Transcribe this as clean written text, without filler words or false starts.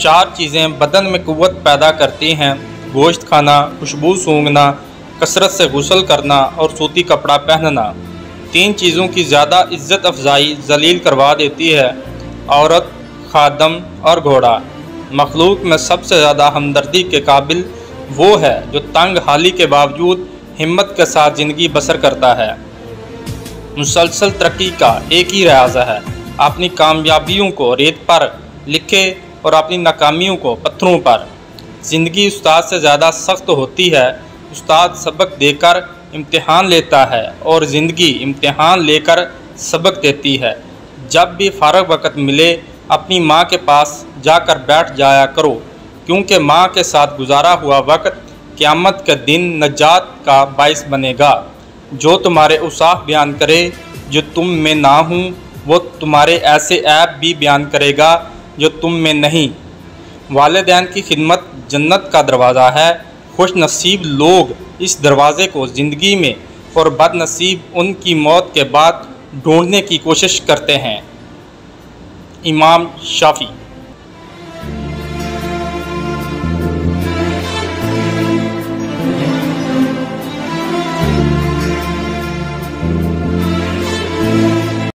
4 चीज़ें बदन में क़ुव्वत पैदा करती हैं: गोश्त खाना, खुशबू सूंघना, कसरत से गुस्ल करना और सूती कपड़ा पहनना। 3 चीज़ों की ज़्यादा इज़्ज़त अफजाई जलील करवा देती है: औरत, खादम और घोड़ा। मखलूक में सबसे ज़्यादा हमदर्दी के काबिल वो है जो तंग हाली के बावजूद हिम्मत के साथ ज़िंदगी बसर करता है। मुसलसल तरक्की का एक ही राज है: अपनी कामयाबियों को रेत पर लिखे और अपनी नाकामियों को पत्थरों पर। ज़िंदगी उस्ताद से ज़्यादा सख्त होती है। उस्ताद सबक देकर इम्तिहान लेता है और ज़िंदगी इम्तिहान लेकर सबक देती है। जब भी फ़ारग वक़्त मिले अपनी माँ के पास जाकर बैठ जाया करो, क्योंकि माँ के साथ गुजारा हुआ वक़्त क़यामत के दिन नजात का बाइस बनेगा। जो तुम्हारे औसाफ बयान करे जो तुम में ना हूँ, वो तुम्हारे ऐसे ऐब भी बयान करेगा जो तुम में नहीं। वालिदैन की खिदमत जन्नत का दरवाज़ा है। खुश नसीब लोग इस दरवाज़े को ज़िंदगी में और बदनसीब उनकी मौत के बाद ढूंढने की कोशिश करते हैं। इमाम शाफ़ी।